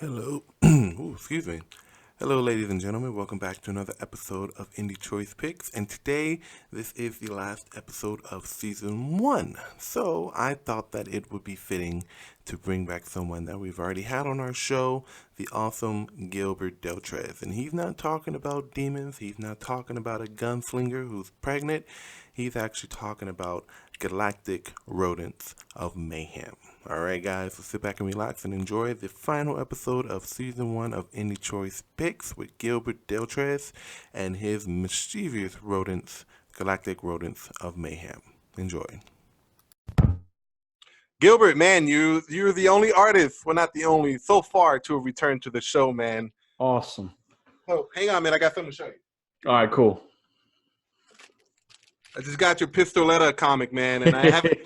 Hello. Ooh, excuse me. Hello, ladies and gentlemen. Welcome back to another episode of Indie Choice Picks. And today, this is the last episode of Season 1. So I thought that it would be fitting to bring back someone that we've already had on our show, the awesome Gilbert Deltrez. And he's not talking about demons. He's not talking about a gunslinger who's pregnant. He's actually talking about Galactic Rodents of Mayhem. Alright guys, so sit back and relax and enjoy the final episode of Season 1 of Indie Choice Picks with Gilbert Deltrez and his mischievous rodents, Galactic Rodents of Mayhem. Enjoy. Gilbert, man, you're the only artist, well not the only, so far to have returned to the show, man. Awesome. Oh, hang on, man, I got something to show you. All right, cool. I just got your Pistoletta comic, man, and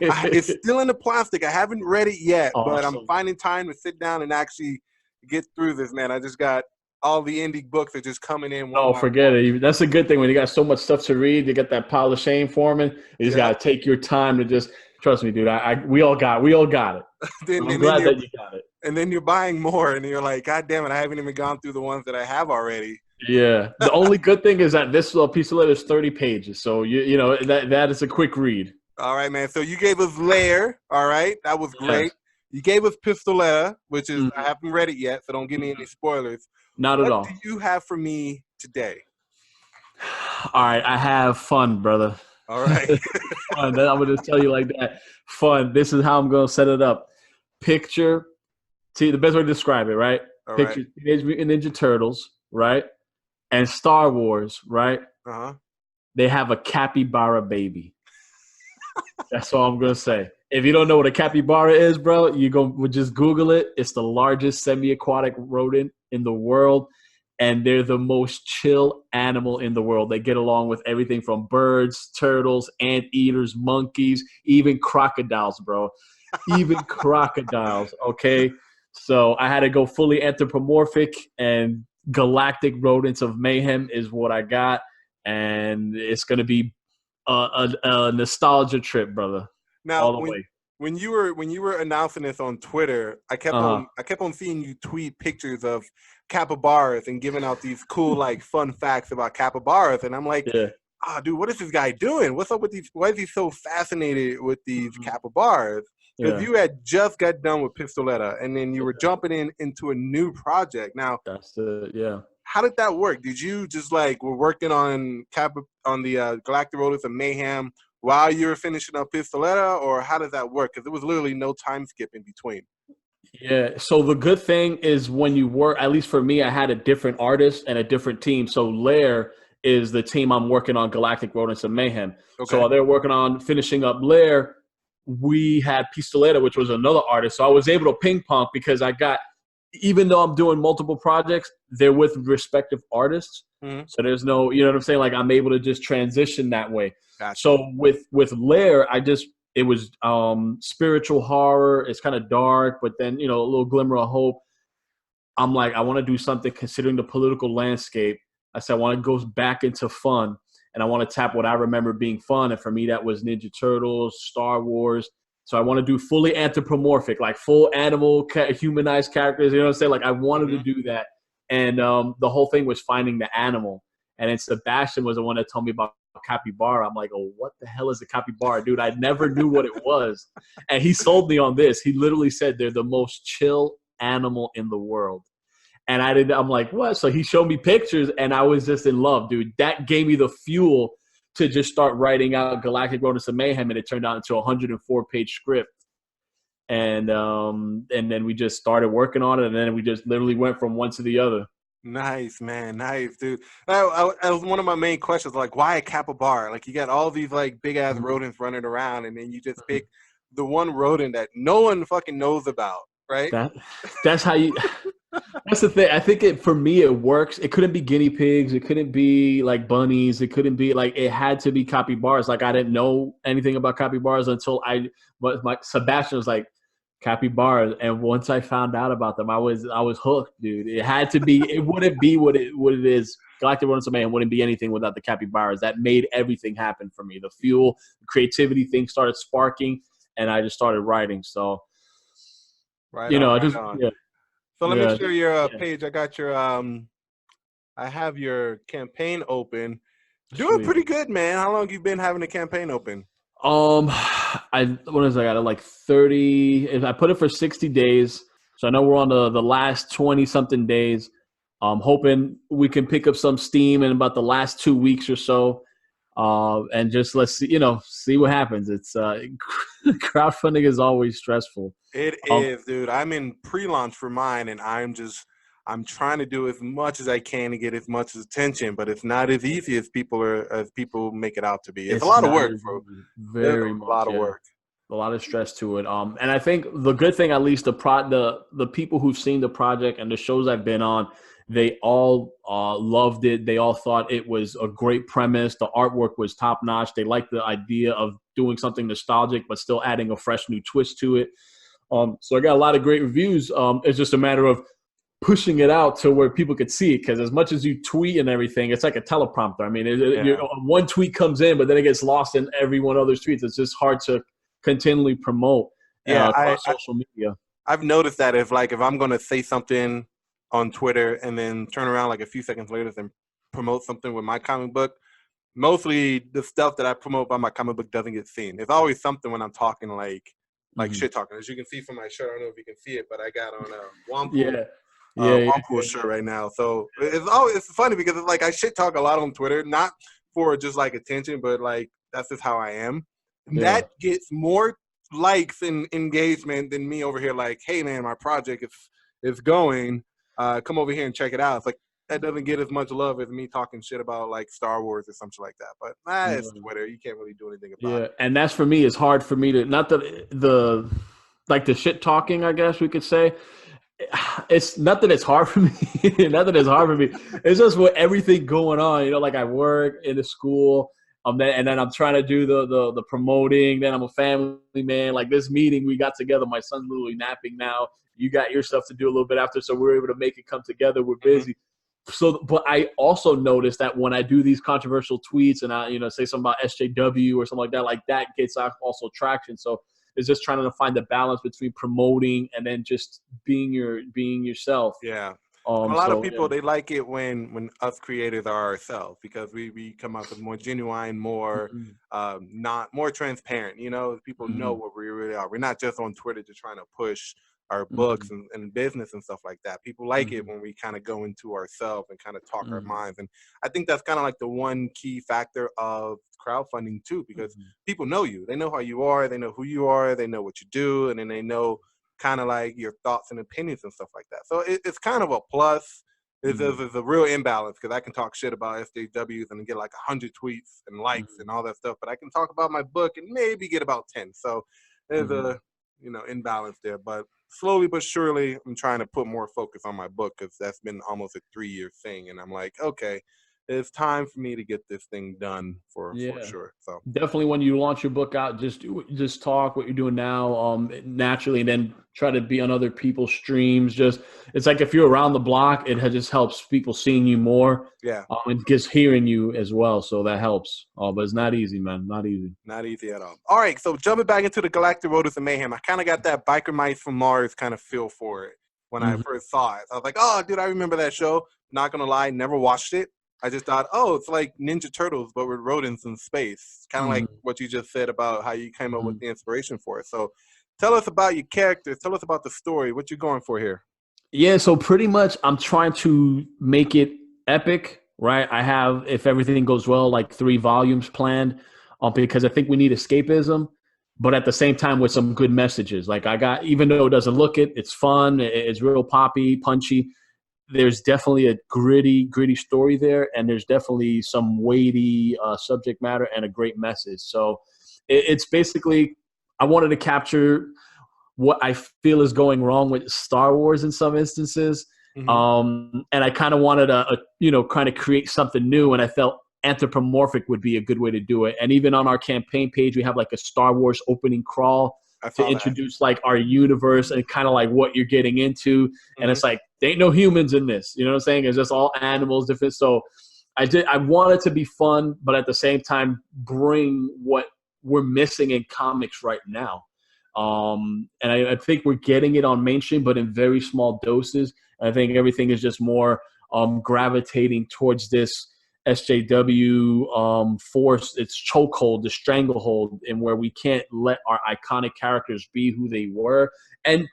it's still in the plastic. I haven't read it yet, but I'm finding time to sit down and actually get through this, man. I just got all the indie books are just coming in. Forget it. That's a good thing when you got so much stuff to read. You get that pile of shame forming. You just got to take your time to just trust me, dude. We all got it. I'm glad that you got it. And then you're buying more, and you're like, God damn it, I haven't even gone through the ones that I have already. Yeah. The only good thing is that this piece of letter is 30 pages, so you know that is a quick read. All right, man. So you gave us Lair, all right? That was great. Yes. You gave us Pistoletta, which is I haven't read it yet, so don't give me any spoilers. Not at all. What do you have for me today? All right, I have fun, brother. All right. Fun. I'm going to tell you like that. Fun. This is how I'm going to set it up. Picture, see, the best way to describe it, right? All Picture right. Teenage Mutant Ninja Turtles, right? And Star Wars, right? Uh-huh. They have a capybara baby. That's all I'm going to say. If you don't know what a capybara is, bro, we'll just Google it. It's the largest semi-aquatic rodent in the world, and they're the most chill animal in the world. They get along with everything from birds, turtles, anteaters, monkeys, even crocodiles, bro. Even crocodiles, okay? So I had to go fully anthropomorphic, and Galactic Rodents of Mayhem is what I got, and it's going to be a nostalgia trip, brother. Now, all the way. When you were announcing this on Twitter, I kept on seeing you tweet pictures of capybaras and giving out these cool like fun facts about capybaras, and I'm like, dude, what is this guy doing? What's up with these? Why is he so fascinated with these capybaras? Because you had just got done with Pistoletta, and then you were jumping into a new project. Now, how did that work? Did you just were working on the Galactic Rodents of Mayhem while you were finishing up Pistoletta, or how does that work? Because there was literally no time skip in between. Yeah, so the good thing is when you work, at least for me, I had a different artist and a different team. So Lair is the team I'm working on, Galactic Rodents of Mayhem. Okay. So while they're working on finishing up Lair, we had Pistoletta, which was another artist. So I was able to ping pong because even though I'm doing multiple projects, they're with respective artists. Mm-hmm. So there's no, you know what I'm saying? Like I'm able to just transition that way. Gotcha. So with Lair, it was spiritual horror. It's kind of dark, but then, a little glimmer of hope. I'm like, I want to do something considering the political landscape. I said, I want to go back into fun, and I want to tap what I remember being fun. And for me, that was Ninja Turtles, Star Wars. So I want to do fully anthropomorphic, like full animal, humanized characters. You know what I'm saying? Like I wanted to do that. And the whole thing was finding the animal. And then Sebastian was the one that told me about capybara. I'm like, oh, what the hell is a capybara? Dude, I never knew what it was. And he sold me on this. He literally said they're the most chill animal in the world. And I'm like, what? So he showed me pictures, and I was just in love, dude. That gave me the fuel to just start writing out Galactic Rodents of Mayhem, and it turned out into a 104-page script. And then we just started working on it, and then we just literally went from one to the other. Nice, man. Nice, dude. That was one of my main questions, like, why a capybara? Like, you got all these, big-ass rodents running around, and then you just pick the one rodent that no one fucking knows about, right? That's how you – that's the thing. I think for me, it works. It couldn't be guinea pigs. It couldn't be, bunnies. It couldn't be, it had to be capybaras. I didn't know anything about capybaras until Sebastian was like, capybaras, and once I found out about them, I was hooked, dude. It had to be. It wouldn't be what it is. Galactic Rodents of Mayhem wouldn't be anything without the capybaras. That made everything happen for me. The fuel, the creativity thing started sparking, and I just started writing. So, right. So let me share your page. I got your I have your campaign open. Doing pretty good, man. How long you been having the campaign open? What is I got it like 30. If I put it for 60 days, so I know we're on the last 20 something days. I'm hoping we can pick up some steam in about the last 2 weeks or so. And just let's see, see what happens. It's crowdfunding is always stressful. It is, dude. I'm in pre-launch for mine, and I'm trying to do as much as I can to get as much attention, but it's not as easy as people make it out to be. It's a lot of work, bro. Very much, a lot of work. A lot of stress to it. And I think the good thing, at least the people who've seen the project and the shows I've been on, they all loved it. They all thought it was a great premise. The artwork was top notch. They liked the idea of doing something nostalgic, but still adding a fresh new twist to it. So I got a lot of great reviews. It's just a matter of pushing it out to where people could see it, because as much as you tweet and everything, it's like a teleprompter. I mean, one tweet comes in, but then it gets lost in everyone other's tweets. It's just hard to continually promote across social media. I've noticed that if I'm going to say something on Twitter and then turn around like a few seconds later and promote something with my comic book, mostly the stuff that I promote by my comic book doesn't get seen. It's always something when I'm talking like shit talking. As you can see from my shirt, I don't know if you can see it, but I got on a Wampool shirt right now. So it's funny because it's like I shit talk a lot on Twitter, not for just like attention, but like that's just how I am. That gets more likes and engagement than me over here like, hey man, my project is going. Come over here and check it out. It's like that doesn't get as much love as me talking shit about like Star Wars or something like that. But it's Twitter. You can't really do anything about it. And that's for me. It's hard for me to not the shit talking, I guess we could say. It's not that it's hard for me. It's just with everything going on. Like I work in a school. And then I'm trying to do the promoting. Then I'm a family man. Like this meeting we got together. My son's literally napping now. You got your stuff to do a little bit after, so we're able to make it come together. We're busy. So, but I also noticed that when I do these controversial tweets and I, say something about SJW or something like that gets also traction. So it's just trying to find the balance between promoting and then just being yourself. Yeah. A lot of people, they like it when us creators are ourselves, because we come out with more genuine, more not more transparent. People know what we really are. We're not just on Twitter just trying to push our books and business and stuff like that. People like it when we kind of go into ourselves and kind of talk our minds. And I think that's kind of like the one key factor of crowdfunding too, because people know you. They know how you are. They know who you are. They know what you do. And then they know kind of like your thoughts and opinions and stuff like that. So it's kind of a plus. There's a real imbalance, because I can talk shit about SJWs and get like 100 tweets and likes and all that stuff, but I can talk about my book and maybe get about 10. So there's a imbalance there. But slowly but surely, I'm trying to put more focus on my book, because that's been almost a 3-year thing, and I'm like, okay, it's time for me to get this thing done for sure. So definitely, when you launch your book out, just talk what you're doing now, naturally, and then try to be on other people's streams. It's like if you're around the block, it just helps people seeing you more. And just hearing you as well, so that helps. But it's not easy, man. Not easy at all. All right, so jumping back into the Galactic Rodents of Mayhem, I kind of got that Biker Mice from Mars kind of feel for it when I first saw it. I was like, oh, dude, I remember that show. Not gonna lie, never watched it. I just thought, oh, it's like Ninja Turtles, but with rodents in space. Kind of like what you just said about how you came up with the inspiration for it. So tell us about your characters. Tell us about the story. What you going for here? Yeah, so pretty much I'm trying to make it epic, right? I have, if everything goes well, like 3 volumes planned, because I think we need escapism, but at the same time with some good messages. Like even though it doesn't look it, it's fun. It's real poppy, punchy. There's definitely a gritty story there, and there's definitely some weighty subject matter and a great message. So it's basically, I wanted to capture what I feel is going wrong with Star Wars in some instances. And I kind of wanted to, kind of create something new, and I felt anthropomorphic would be a good way to do it. And even on our campaign page, we have like a Star Wars opening crawl to introduce like our universe and kind of like what you're getting into. And it's like, there ain't no humans in this, you know what I'm saying? It's just all animals, different. So I wanted to be fun, but at the same time, bring what we're missing in comics right now. And I think we're getting it on mainstream, but in very small doses. I think everything is just more gravitating towards this SJW force, its chokehold, the stranglehold, and where we can't let our iconic characters be who they were, and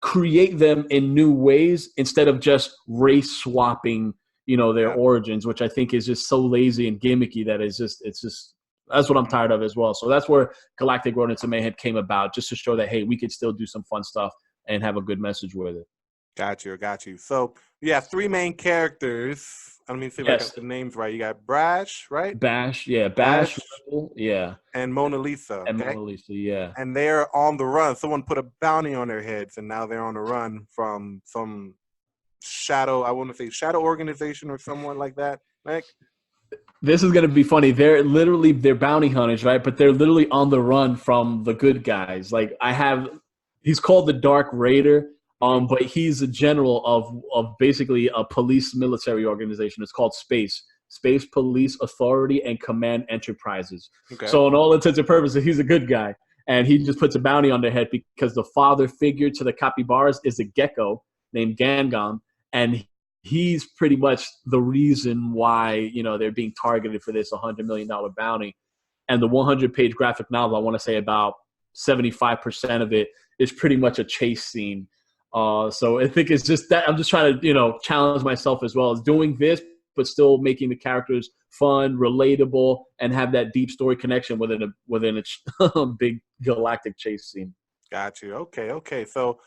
create them in new ways instead of just race swapping, their origins, which I think is just so lazy and gimmicky that it's just that's what I'm tired of as well. So that's where Galactic Rodents of Mayhem came about, just to show that, hey, we could still do some fun stuff and have a good message with it. Got you. So you have three main characters. Let me see if I got the names right. You got Brash, right? Bash, Bash, yeah. And Mona Lisa. And Mona Lisa, yeah. And they're on the run. Someone put a bounty on their heads, and now they're on the run from some shadow, I want to say shadow organization or someone like that. Like, this is going to be funny. They're bounty hunters, right? But they're literally on the run from the good guys. Like, he's called the Dark Raider. But he's a general of basically a police military organization. It's called Space Police Authority and Command Enterprises. Okay. So in all intents and purposes, he's a good guy. And he just puts a bounty on their head because the father figure to the capybaras is a gecko named Gangon. And he's pretty much the reason why, they're being targeted for this $100 million bounty. And the 100-page graphic novel, I want to say about 75% of it is pretty much a chase scene. So I think it's just that I'm just trying to, challenge myself as well as doing this, but still making the characters fun, relatable, and have that deep story connection within a big galactic chase scene. Got you. Okay. So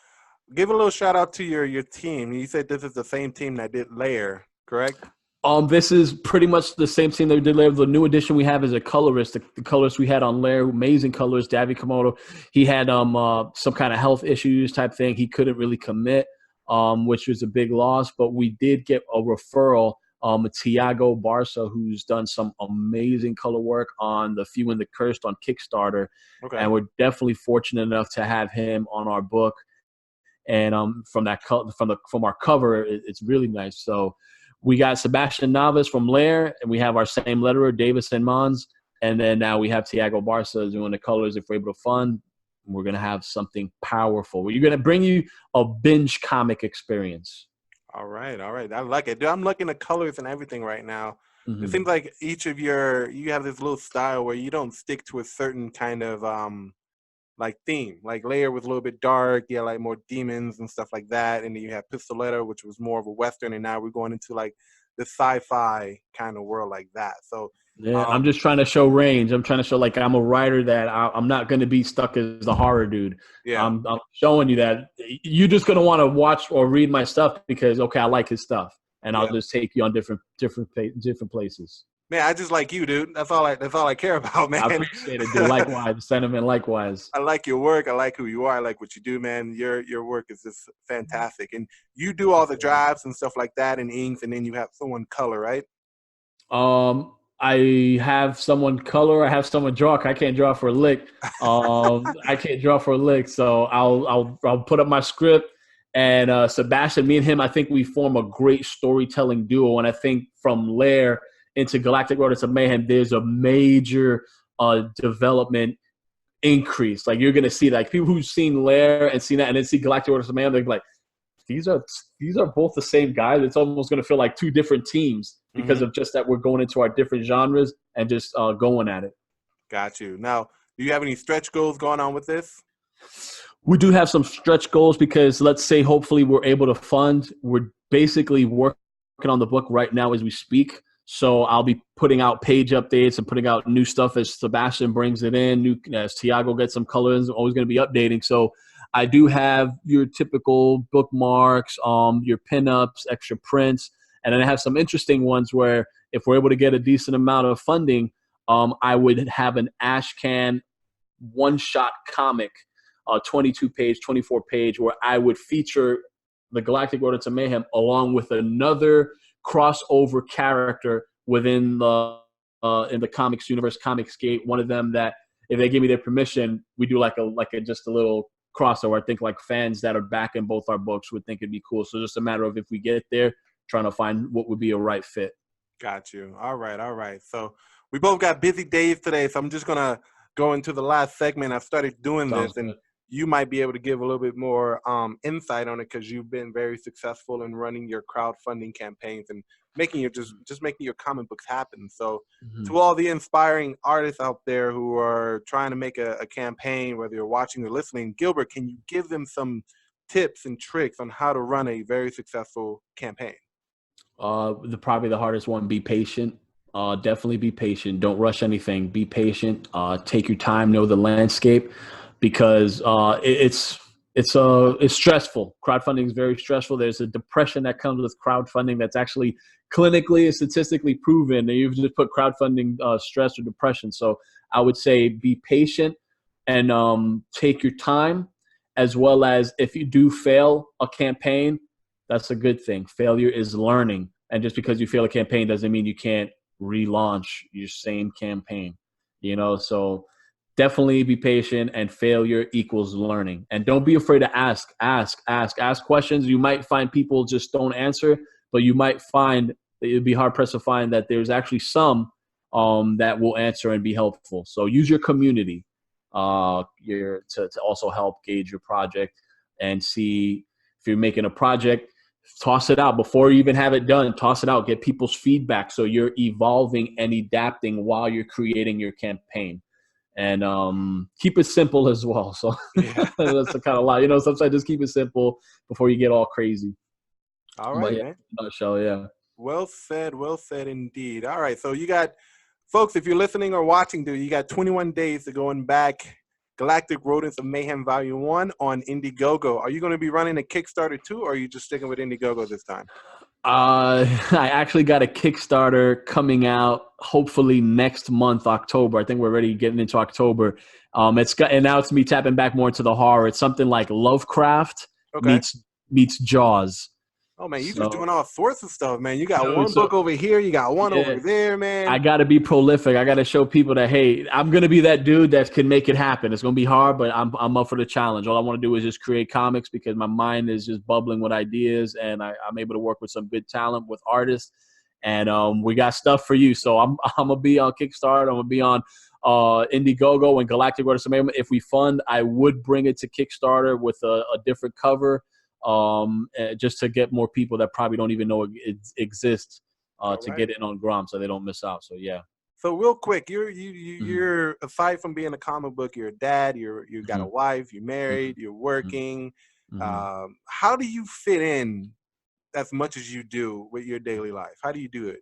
give a little shout out to your team. You said this is the same team that did Lair, correct? This is pretty much the same team that we did Lair. The new addition we have is a colorist. The colorist we had on Lair, amazing colorist, Davi Komodo. He had some kind of health issues type thing. He couldn't really commit, which was a big loss. But we did get a referral, Tiago Barca, who's done some amazing color work on The Few and the Cursed on Kickstarter. Okay. And we're definitely fortunate enough to have him on our book. And from our cover, it's really nice. So we got Sebastian Navas from Lair, and we have our same letterer, Davis and Mons. And then now we have Tiago Barca doing the colors. If we're able to fund, we're going to have something powerful. We're going to bring you a binge comic experience. All right. I like it. Dude, I'm looking at colors and everything right now. Mm-hmm. It seems like each of you have this little style where you don't stick to a certain kind of like theme. Like Lair was a little bit dark, like more demons and stuff like that. And then you have Pistoletta, which was more of a Western, and now we're going into like the sci-fi kind of world like that. So yeah, I'm just trying to show range. I'm trying to show like I'm a writer that I'm not going to be stuck as the horror dude. Yeah, I'm showing you that you're just going to want to watch or read my stuff because I like his stuff, and I'll just take you on different places. Man, I just like you, dude. That's all I care about, man. I appreciate it, dude. Likewise, sentiment. Likewise. I like your work. I like who you are. I like what you do, man. Your work is just fantastic, and you do all the drafts and stuff like that, and inks, and then you have someone color, right? I have someone color. I have someone draw. I can't draw for a lick. I can't draw for a lick. So I'll put up my script, and Sebastian, me and him, I think we form a great storytelling duo. And I think from Lair into Galactic Rodents of Mayhem, there's a major development increase. Like you're gonna see like people who've seen Lair and seen that, and then see Galactic Rodents of Mayhem, they're like, these are both the same guys. It's almost gonna feel like two different teams because of just that we're going into our different genres and just going at it. Got you. Now, do you have any stretch goals going on with this? We do have some stretch goals because let's say hopefully we're able to fund. We're basically working on the book right now as we speak. So I'll be putting out page updates and putting out new stuff as Sebastian brings it in. As Tiago gets some colors, always going to be updating. So I do have your typical bookmarks, your pinups, extra prints, and then I have some interesting ones where if we're able to get a decent amount of funding, I would have an Ashcan one-shot comic, 22-page, 24-page, where I would feature the Galactic Rodents of Mayhem along with another crossover character within the in the comics universe, Comicsgate. One of them that, if they give me their permission, we do like a just a little crossover. I think like fans that are back in both our books would think it'd be cool. So just a matter of if we get there, trying to find what would be a right fit. Got you. All right. So we both got busy days today, so I'm just gonna go into the last segment. I've started doing Sounds this, and good. you might be able to give a little bit more insight on it because you've been very successful in running your crowdfunding campaigns and making your just making your comic books happen. So to all the inspiring artists out there who are trying to make a campaign, whether you're watching or listening, Gilbert, can you give them some tips and tricks on how to run a very successful campaign? Probably the hardest one, be patient. Definitely be patient. Don't rush anything. Be patient. Take your time, know the landscape, because it's stressful. Crowdfunding is very stressful. There's a depression that comes with crowdfunding that's actually clinically and statistically proven. And you've just put crowdfunding stress or depression. So I would say be patient and take your time, as well as if you do fail a campaign, that's a good thing. Failure is learning. And just because you fail a campaign doesn't mean you can't relaunch your same campaign, so definitely be patient, and failure equals learning. And don't be afraid to ask questions. You might find people just don't answer, but you might find that you'd be hard pressed to find that there's actually some that will answer and be helpful. So use your community to also help gauge your project and see if you're making a project. Toss it out before you even have it done. Toss it out. Get people's feedback so you're evolving and adapting while you're creating your campaign. And keep it simple as well. So that's the kind of lie. Sometimes just keep it simple before you get all crazy. All right, man. Nutshell, yeah. Well said indeed. All right, so you got, folks, if you're listening or watching, dude, you got 21 days to go and back Galactic Rodents of Mayhem Volume 1 on Indiegogo. Are you going to be running a Kickstarter too, or are you just sticking with Indiegogo this time? I actually got a Kickstarter coming out hopefully next month, October. I think we're already getting into October. And now it's going to be tapping back more into the horror. It's something like Lovecraft meets Jaws. Oh, man, you're just doing all sorts of stuff, man. You got one book over here. You got one over there, man. I got to be prolific. I got to show people that, hey, I'm going to be that dude that can make it happen. It's going to be hard, but I'm up for the challenge. All I want to do is just create comics because my mind is just bubbling with ideas, and I'm able to work with some good talent, with artists, and we got stuff for you. So I'm going to be on Kickstarter. I'm going to be on Indiegogo and Galactic Rodents of Mayhem. If we fund, I would bring it to Kickstarter with a different cover. Just to get more people that probably don't even know it exists get in on Grom so they don't miss out. So yeah. So real quick, you're aside from being a comic book, you're a dad, you got a wife, you're married, you're working. How do you fit in as much as you do with your daily life? How do you do it?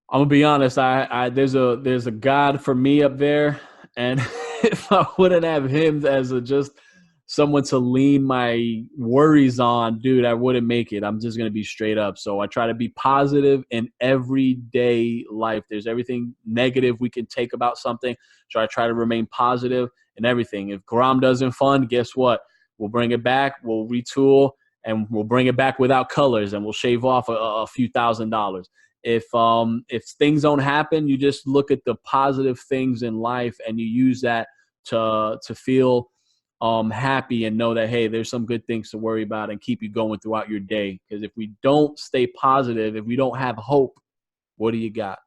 I'm gonna be honest. There's a God for me up there, and if I wouldn't have him as just someone to lean my worries on, dude, I wouldn't make it. I'm just going to be straight up. So I try to be positive in everyday life. There's everything negative we can take about something. So I try to remain positive in everything. If Grom doesn't fund, guess what? We'll bring it back. We'll retool, and we'll bring it back without colors, and we'll shave off a few $1,000s. If things don't happen, you just look at the positive things in life, and you use that to feel happy and know that, hey, there's some good things to worry about and keep you going throughout your day. Because if we don't stay positive, if we don't have hope, what do you got?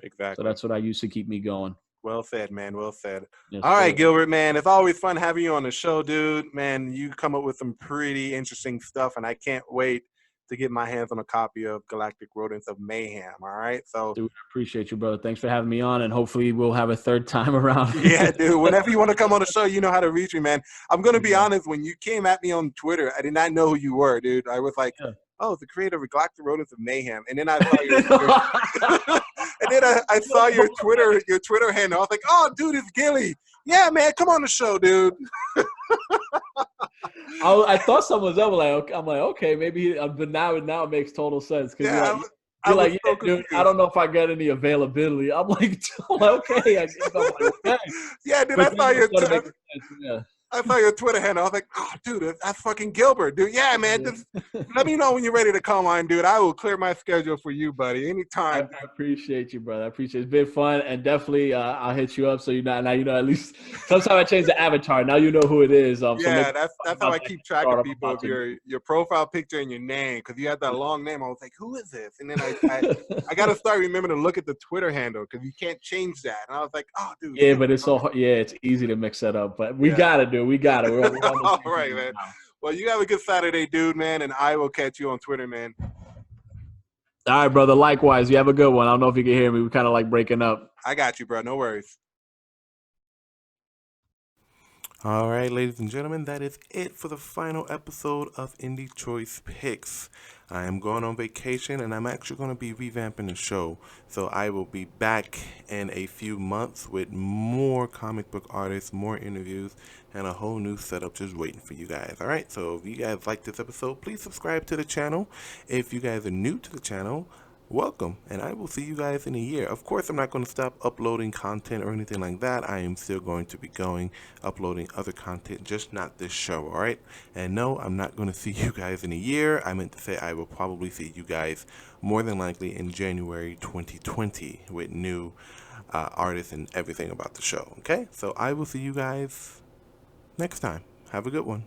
Exactly. So that's what I use to keep me going. Well said, man. Well said. Yes, all right, Gilbert, man. It's always fun having you on the show, dude. Man, you come up with some pretty interesting stuff, and I can't wait to get my hands on a copy of Galactic Rodents of Mayhem. All right, so dude, appreciate you, brother. Thanks for having me on, and hopefully we'll have a third time around. Yeah, dude. Whenever you want to come on the show, you know how to reach me, man. I'm gonna be honest. When you came at me on Twitter, I did not know who you were, dude. I was like, oh, the creator of Galactic Rodents of Mayhem, and then I saw your and then I saw your Twitter handle. I was like, oh, dude, it's Gilly. Yeah, man, come on the show, dude. I thought someone was up. I'm like, okay, maybe. But now it makes total sense because you're like, yeah, dude, I don't know if I got any availability. I'm like, okay, I guess I'm like, okay. Yeah, dude, I saw saw your Twitter handle. I was like, oh, dude, that's fucking Gilbert, dude. Yeah, man. Just let me know when you're ready to come on, dude. I will clear my schedule for you, buddy. Anytime. I appreciate you, brother. I appreciate it. It's been fun, and definitely I'll hit you up so you know now you know at least. Sometimes I change the avatar. Now you know who it is. Yeah, so that's how I keep track of people, of your profile picture and your name, because you had that long name. I was like, who is this? And then I got to start remembering to look at the Twitter handle because you can't change that. And I was like, oh, dude. Yeah, but it's so it's easy to mix that up. But we got it, dude. We got it. We're on the all right, man. Now. Well, you have a good Saturday, dude, man, and I will catch you on Twitter, man. All right, brother. Likewise. You have a good one. I don't know if you can hear me. We kind of like breaking up. I got you, bro. No worries. All right, ladies and gentlemen, that is it for the final episode of Indie Choice Picks. I am going on vacation, and I'm actually going to be revamping the show. So I will be back in a few months with more comic book artists, more interviews, and a whole new setup just waiting for you guys. All right, so if you guys like this episode, please subscribe to the channel. If you guys are new to the channel, welcome, and I will see you guys in a year. Of course, I'm not going to stop uploading content or anything like that. I am still going to be uploading other content, just not this show, all right? And no, I'm not going to see you guys in a year. I meant to say I will probably see you guys more than likely in January 2020 with new artists and everything about the show, okay? So I will see you guys next time. Have a good one.